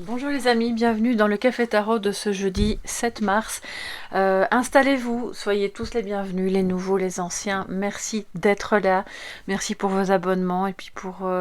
Bonjour les amis, bienvenue dans le Café Tarot de ce jeudi 7 mars. Installez-vous, soyez tous les bienvenus, les nouveaux, les anciens. Merci d'être là, merci pour vos abonnements et puis pour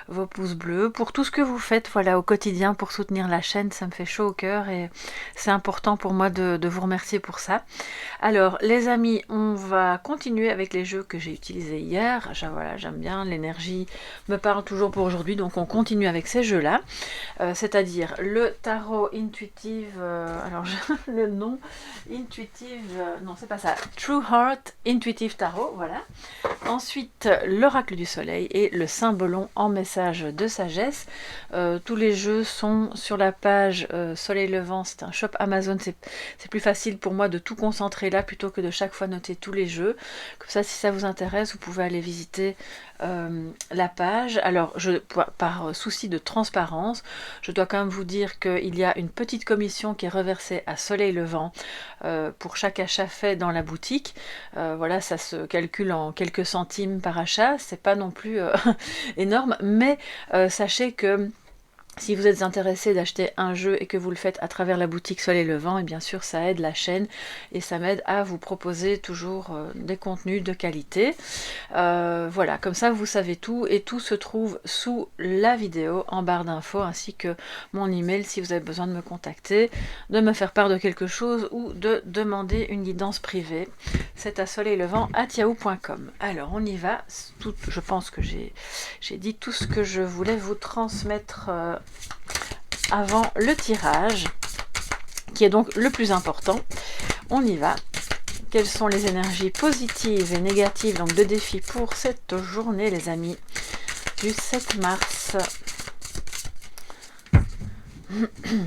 vos pouces bleus, pour tout ce que vous faites voilà, au quotidien pour soutenir la chaîne. Ça me fait chaud au cœur et c'est important pour moi de vous remercier pour ça. Alors les amis, on va continuer avec les jeux que j'ai utilisés hier. Voilà, j'aime bien, l'énergie me parle toujours pour aujourd'hui, donc on continue avec ces jeux-là. C'est-à-dire le tarot intuitive, le nom intuitive, non c'est pas ça, True Heart Intuitive Tarot, voilà. Ensuite l'oracle du soleil et le symbolon en message de sagesse. Tous les jeux sont sur la page Soleil Levant, c'est un shop Amazon, c'est plus facile pour moi de tout concentrer là plutôt que de chaque fois noter tous les jeux. Comme ça, si ça vous intéresse, vous pouvez aller visiter la page. Alors, par souci de transparence, je dois quand même vous dire qu'il y a une petite commission qui est reversée à Soleil Levant pour chaque achat fait dans la boutique. Voilà, ça se calcule en quelques centimes par achat, c'est pas non plus énorme, mais sachez que si vous êtes intéressé d'acheter un jeu et que vous le faites à travers la boutique Soleil Levant, et bien sûr ça aide la chaîne et ça m'aide à vous proposer toujours des contenus de qualité. Voilà, comme ça vous savez tout et tout se trouve sous la vidéo en barre d'infos ainsi que mon email si vous avez besoin de me contacter, de me faire part de quelque chose ou de demander une guidance privée. C'est à soleillevant@yahoo.com. Alors on y va, je pense que j'ai dit tout ce que je voulais vous transmettre avant le tirage, qui est donc le plus important. On y va. Quelles sont les énergies positives et négatives, donc de défis pour cette journée, les amis, du 7 mars.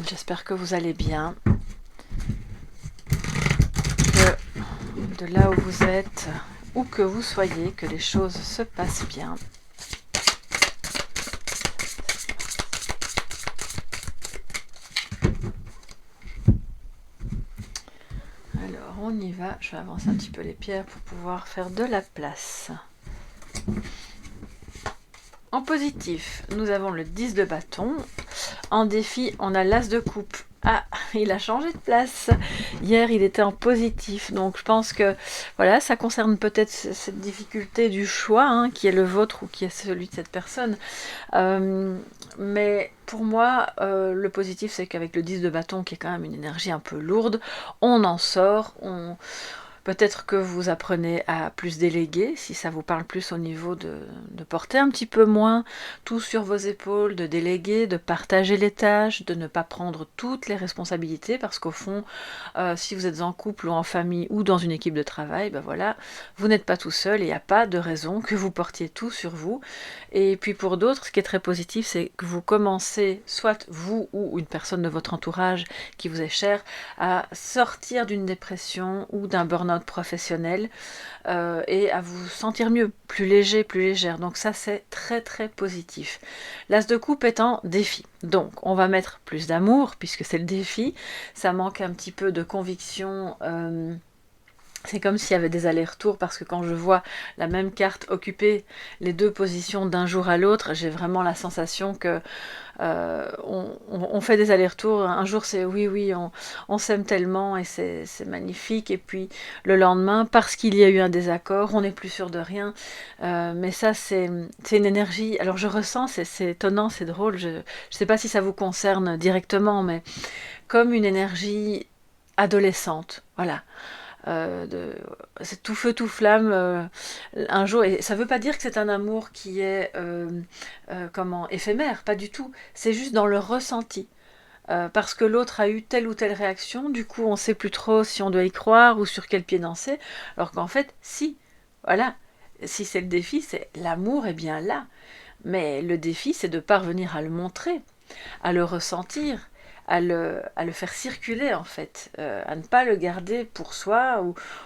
J'espère que vous allez bien, que de là où vous êtes, où que vous soyez, que les choses se passent bien. Alors, on y va. Je vais avancer un petit peu les pierres pour pouvoir faire de la place. En positif, nous avons le 10 de bâton. En défi, on a l'as de coupe. Ah, il a changé de place. Hier, il était en positif. Donc, je pense que voilà, ça concerne peut-être cette difficulté du choix, hein, qui est le vôtre ou qui est celui de cette personne. Mais pour moi, le positif, c'est qu'avec le 10 de bâton, qui est quand même une énergie un peu lourde, on en sort. Peut-être que vous apprenez à plus déléguer, si ça vous parle plus au niveau de porter un petit peu moins tout sur vos épaules, de déléguer, de partager les tâches, de ne pas prendre toutes les responsabilités, parce qu'au fond, si vous êtes en couple ou en famille ou dans une équipe de travail, ben voilà, vous n'êtes pas tout seul et il n'y a pas de raison que vous portiez tout sur vous. Et puis pour d'autres, ce qui est très positif, c'est que vous commencez, soit vous ou une personne de votre entourage qui vous est chère, à sortir d'une dépression ou d'un burn-out professionnel et à vous sentir mieux, plus léger, plus légère. Donc ça, c'est très très positif. L'as de coupe est en défi. Donc on va mettre plus d'amour puisque c'est le défi. Ça manque un petit peu de conviction. C'est comme s'il y avait des allers-retours parce que quand je vois la même carte occuper les deux positions d'un jour à l'autre, j'ai vraiment la sensation que on fait des allers-retours. Un jour c'est oui, on s'aime tellement et c'est magnifique. Et puis le lendemain, parce qu'il y a eu un désaccord, on n'est plus sûr de rien. Mais ça c'est une énergie. Alors je ressens, c'est étonnant, c'est drôle. Je ne sais pas si ça vous concerne directement, mais comme une énergie adolescente. Voilà. C'est tout feu tout flamme un jour, et ça veut pas dire que c'est un amour qui est éphémère, pas du tout, c'est juste dans le ressenti. Parce que l'autre a eu telle ou telle réaction, du coup on sait plus trop si on doit y croire ou sur quel pied danser, alors qu'en fait si, voilà, si c'est le défi, c'est l'amour est bien là, mais le défi c'est de parvenir à le montrer, à le ressentir, à le faire circuler en fait, à ne pas le garder pour soi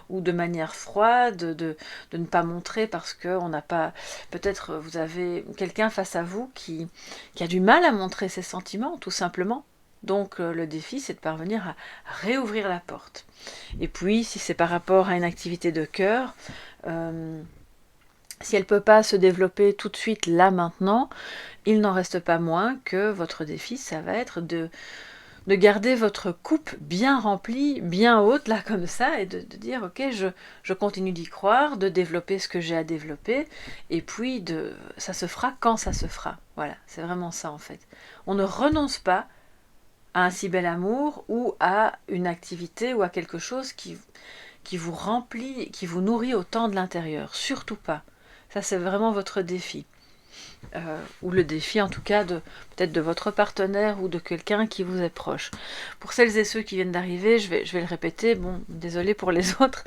ou de manière froide, de ne pas montrer parce qu'on n'a pas... Peut-être vous avez quelqu'un face à vous qui a du mal à montrer ses sentiments tout simplement. Donc le défi c'est de parvenir à réouvrir la porte. Et puis si c'est par rapport à une activité de cœur, Si elle ne peut pas se développer tout de suite, là, maintenant, il n'en reste pas moins que votre défi, ça va être de garder votre coupe bien remplie, bien haute, là, comme ça, et de dire, ok, je continue d'y croire, de développer ce que j'ai à développer, et puis ça se fera quand ça se fera. Voilà, c'est vraiment ça, en fait. On ne renonce pas à un si bel amour, ou à une activité, ou à quelque chose qui vous remplit, qui vous nourrit autant de l'intérieur. Surtout pas. Ça, c'est vraiment votre défi. Ou le défi en tout cas peut-être de votre partenaire ou de quelqu'un qui vous est proche. Pour celles et ceux qui viennent d'arriver, je vais le répéter, bon, désolé pour les autres,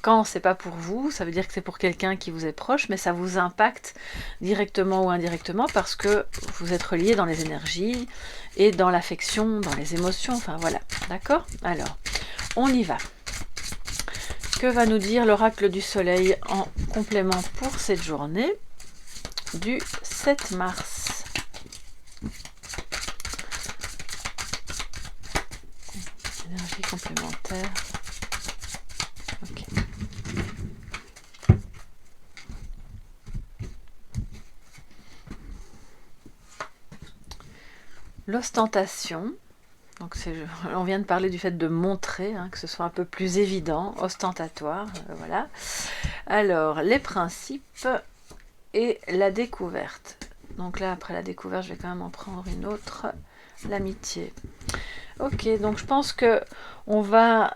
quand c'est pas pour vous, ça veut dire que c'est pour quelqu'un qui vous est proche, mais ça vous impacte directement ou indirectement parce que vous êtes reliés dans les énergies et dans l'affection, dans les émotions, enfin voilà, d'accord? Alors, on y va. Que va nous dire l'oracle du soleil en complément pour cette journée du 7 mars. Énergie complémentaire. Ok. L'ostentation. Donc on vient de parler du fait de montrer, que ce soit un peu plus évident, ostentatoire, voilà. Alors, les principes et la découverte. Donc là, après la découverte, je vais quand même en prendre une autre, l'amitié. Ok, donc je pense que on va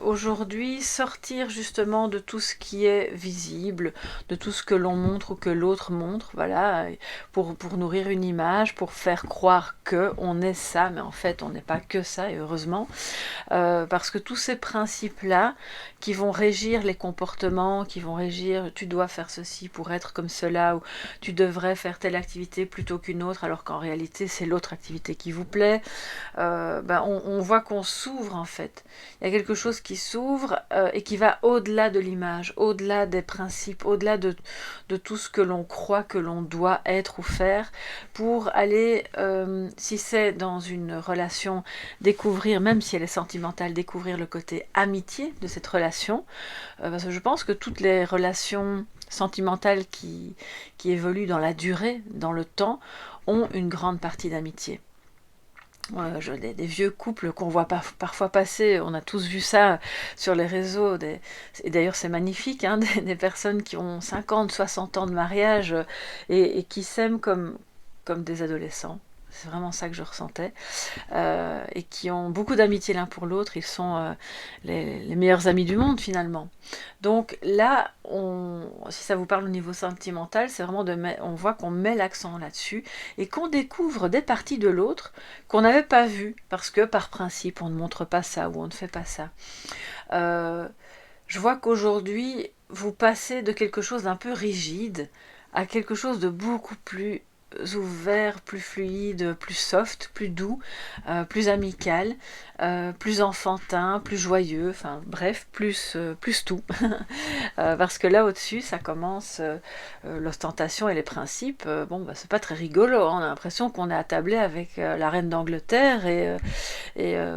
aujourd'hui sortir justement de tout ce qui est visible, de tout ce que l'on montre ou que l'autre montre, voilà, pour nourrir une image, pour faire croire que on est ça, mais en fait on n'est pas que ça, et heureusement, parce que tous ces principes-là qui vont régir les comportements, qui vont régir tu dois faire ceci pour être comme cela, ou tu devrais faire telle activité plutôt qu'une autre, alors qu'en réalité c'est l'autre activité qui vous plaît, on voit qu'on s'ouvre en fait. Il y a quelque chose qui s'ouvre et qui va au-delà de l'image, au-delà des principes, au-delà de tout ce que l'on croit que l'on doit être ou faire, pour aller, si c'est dans une relation, découvrir, même si elle est sentimentale, découvrir le côté amitié de cette relation, parce que je pense que toutes les relations sentimentales qui évoluent dans la durée, dans le temps, ont une grande partie d'amitié. Des vieux couples qu'on voit parfois passer, on a tous vu ça sur les réseaux, et d'ailleurs c'est magnifique, des personnes qui ont 50, 60 ans de mariage et qui s'aiment comme des adolescents. C'est vraiment ça que je ressentais. Et qui ont beaucoup d'amitié l'un pour l'autre. Ils sont les meilleurs amis du monde finalement. Donc là, si ça vous parle au niveau sentimental, c'est vraiment on voit qu'on met l'accent là-dessus et qu'on découvre des parties de l'autre qu'on n'avait pas vues parce que par principe on ne montre pas ça ou on ne fait pas ça. Je vois qu'aujourd'hui vous passez de quelque chose d'un peu rigide à quelque chose de beaucoup plus ouvert, plus fluide, plus soft, plus doux, plus amical, plus enfantin, plus joyeux, enfin bref, plus tout. Parce que là au-dessus, ça commence l'ostentation et les principes. C'est pas très rigolo, on a l'impression qu'on est attablé avec la reine d'Angleterre et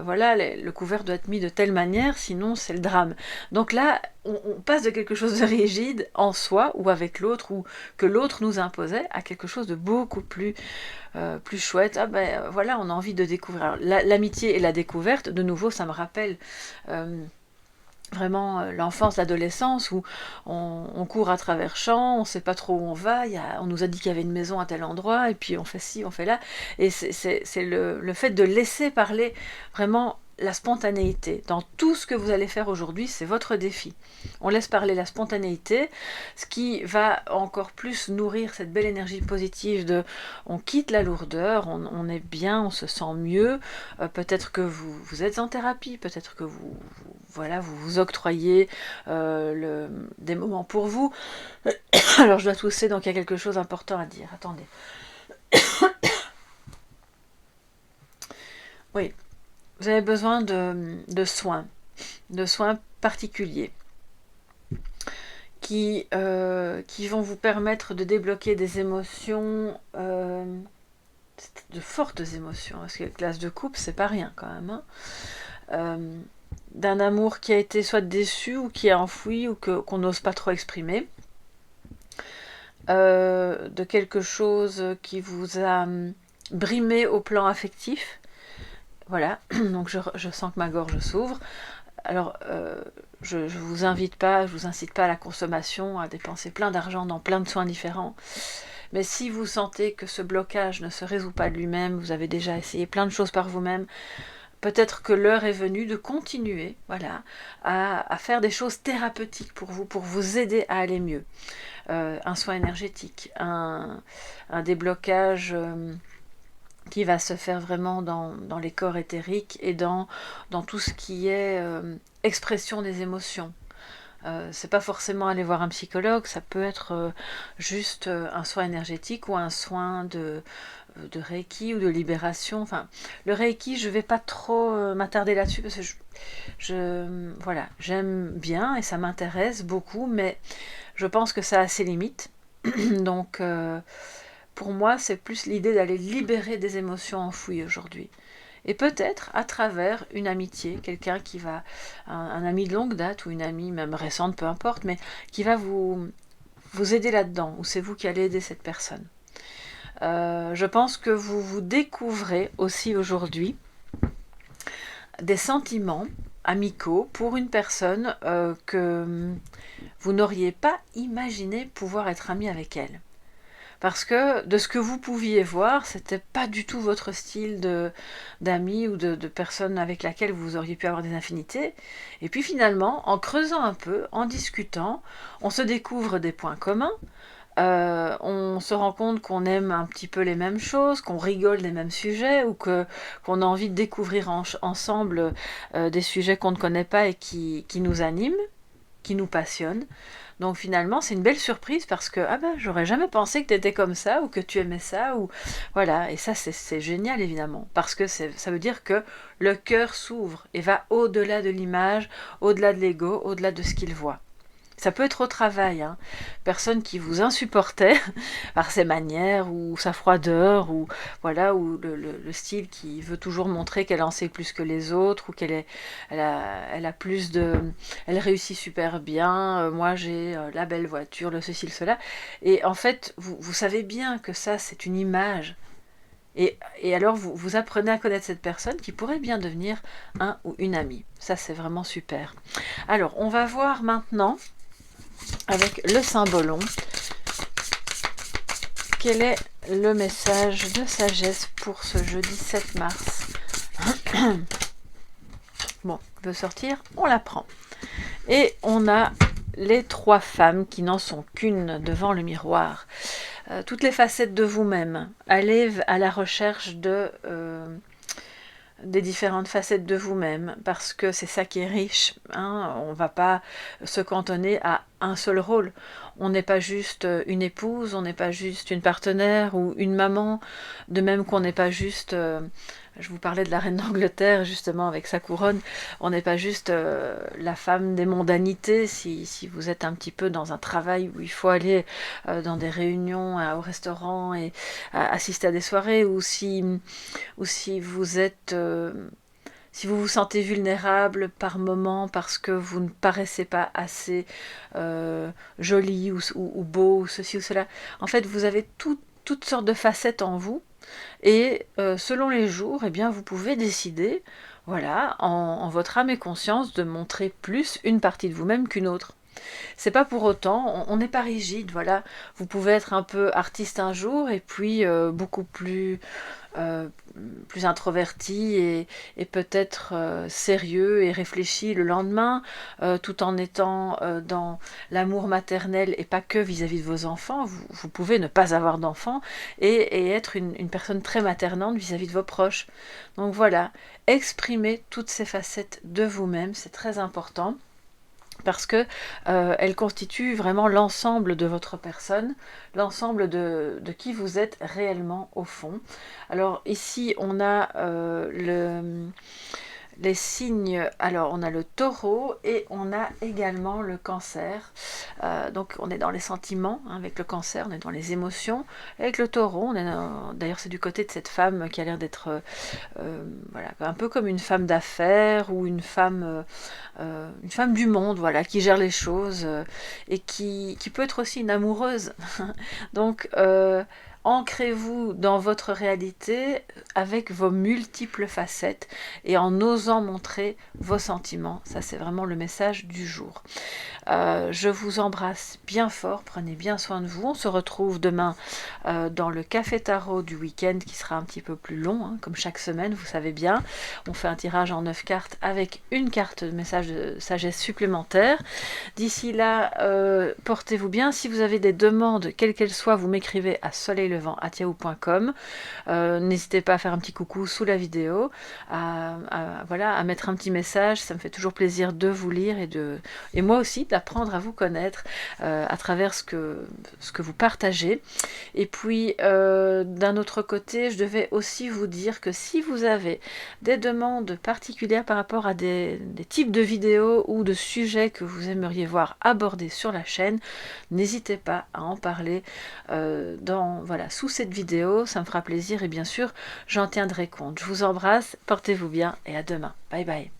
voilà, le couvert doit être mis de telle manière, sinon c'est le drame. Donc là, on passe de quelque chose de rigide en soi ou avec l'autre ou que l'autre nous imposait à quelque chose de beaucoup plus chouette. Voilà, on a envie de découvrir. L'amitié et la découverte, de nouveau, ça me rappelle vraiment l'enfance, l'adolescence où on court à travers champs, on ne sait pas trop où on va, on nous a dit qu'il y avait une maison à tel endroit et puis on fait ci, on fait là, et c'est le fait de laisser parler vraiment la spontanéité. Dans tout ce que vous allez faire aujourd'hui, c'est votre défi. On laisse parler la spontanéité, ce qui va encore plus nourrir cette belle énergie positive on quitte la lourdeur, on est bien, on se sent mieux, peut-être que vous êtes en thérapie, peut-être que vous vous octroyez des moments pour vous. Alors je dois tousser, donc il y a quelque chose d'important à dire. Attendez. Oui. Vous avez besoin de soins particuliers qui vont vous permettre de débloquer des émotions, de fortes émotions, parce que la classe de coupe, c'est pas rien quand même. D'un amour qui a été soit déçu ou qui est enfoui ou qu'on n'ose pas trop exprimer. de quelque chose qui vous a brimé au plan affectif. Voilà, donc je sens que ma gorge s'ouvre. Alors, je vous invite pas, je vous incite pas à la consommation, à dépenser plein d'argent dans plein de soins différents. Mais si vous sentez que ce blocage ne se résout pas de lui-même, vous avez déjà essayé plein de choses par vous-même, peut-être que l'heure est venue de continuer, voilà, à faire des choses thérapeutiques pour vous aider à aller mieux. Un soin énergétique, un déblocage qui va se faire vraiment dans les corps éthériques et dans tout ce qui est expression des émotions. C'est pas forcément aller voir un psychologue, ça peut être juste un soin énergétique ou un soin de Reiki ou de libération. Enfin, le Reiki, je vais pas trop m'attarder là-dessus parce que voilà, j'aime bien et ça m'intéresse beaucoup, mais je pense que ça a ses limites. Donc, pour moi, c'est plus l'idée d'aller libérer des émotions enfouies aujourd'hui. Et peut-être à travers une amitié, quelqu'un qui va, un ami de longue date ou une amie même récente, peu importe, mais qui va vous aider là-dedans, ou c'est vous qui allez aider cette personne. Je pense que vous vous découvrez aussi aujourd'hui des sentiments amicaux pour une personne que vous n'auriez pas imaginé pouvoir être ami avec elle. Parce que de ce que vous pouviez voir, c'était pas du tout votre style d'amis ou de personnes avec laquelle vous auriez pu avoir des affinités. Et puis finalement, en creusant un peu, en discutant, on se découvre des points communs. On se rend compte qu'on aime un petit peu les mêmes choses, qu'on rigole des mêmes sujets ou qu'on a envie de découvrir ensemble des sujets qu'on ne connaît pas et qui nous animent, qui nous passionnent. Donc finalement, c'est une belle surprise parce que ah ben, j'aurais jamais pensé que tu étais comme ça ou que tu aimais ça ou voilà. Et ça, c'est génial évidemment parce que ça veut dire que le cœur s'ouvre et va au-delà de l'image, au-delà de l'ego, au-delà de ce qu'il voit. Ça peut être au travail, hein. Personne qui vous insupportait par ses manières ou sa froideur ou voilà ou le style qui veut toujours montrer qu'elle en sait plus que les autres ou elle a plus de, elle réussit super bien. Moi j'ai la belle voiture, le ceci, le cela. Et en fait, vous savez bien que ça c'est une image. Et alors vous apprenez à connaître cette personne qui pourrait bien devenir un ou une amie. Ça c'est vraiment super. Alors on va voir maintenant avec le symbolon, quel est le message de sagesse pour ce jeudi 7 mars. Bon, veut sortir, on la prend. Et on a les 3 femmes qui n'en sont qu'une devant le miroir. Toutes les facettes de vous-même. Allez à la recherche des différentes facettes de vous-même, parce que c'est ça qui est riche, hein. On ne va pas se cantonner à un seul rôle. On n'est pas juste une épouse, on n'est pas juste une partenaire ou une maman, de même qu'on n'est pas juste... je vous parlais de la reine d'Angleterre, justement, avec sa couronne. On n'est pas juste la femme des mondanités, si vous êtes un petit peu dans un travail où il faut aller dans des réunions, au restaurant et assister à des soirées, ou si vous êtes... si vous vous sentez vulnérable par moment parce que vous ne paraissez pas assez joli ou beau, ou ceci ou cela. En fait, vous avez toutes sortes de facettes en vous. Et selon les jours, eh bien, vous pouvez décider, voilà, en votre âme et conscience, de montrer plus une partie de vous-même qu'une autre. C'est pas pour autant, on n'est pas rigide, voilà. Vous pouvez être un peu artiste un jour et puis beaucoup euh, plus introverti et peut-être sérieux et réfléchi le lendemain, tout en étant dans l'amour maternel et pas que vis-à-vis de vos enfants. Vous pouvez ne pas avoir d'enfants et être une personne très maternante vis-à-vis de vos proches. Donc voilà, exprimez toutes ces facettes de vous-même, c'est très important. Parce que elle constitue vraiment l'ensemble de votre personne, l'ensemble de qui vous êtes réellement au fond. Alors ici, on a Les signes, alors on a le taureau et on a également le cancer. Donc on est dans les sentiments, hein, avec le cancer, on est dans les émotions. Avec le taureau, d'ailleurs c'est du côté de cette femme qui a l'air d'être voilà, un peu comme une femme d'affaires ou une femme du monde, voilà, qui gère les choses et qui peut être aussi une amoureuse. Donc ancrez-vous dans votre réalité avec vos multiples facettes et en osant montrer vos sentiments. Ça, c'est vraiment le message du jour. Je vous embrasse bien fort, prenez bien soin de vous. On se retrouve demain dans le café tarot du week-end qui sera un petit peu plus long, hein, comme chaque semaine, vous savez bien. On fait un tirage en 9 cartes avec une carte de message de sagesse supplémentaire. D'ici là, portez-vous bien. Si vous avez des demandes, quelles qu'elles soient, vous m'écrivez à soleillevent@yahoo.com. N'hésitez pas à faire un petit coucou sous la vidéo, voilà, à mettre un petit message. Ça me fait toujours plaisir de vous lire et moi aussi d'apprendre à vous connaître à travers ce que vous partagez. Et puis, d'un autre côté, je devais aussi vous dire que si vous avez des demandes particulières par rapport à des types de vidéos ou de sujets que vous aimeriez voir abordés sur la chaîne, n'hésitez pas à en parler voilà, sous cette vidéo, ça me fera plaisir et bien sûr, j'en tiendrai compte. Je vous embrasse, portez-vous bien et à demain. Bye bye.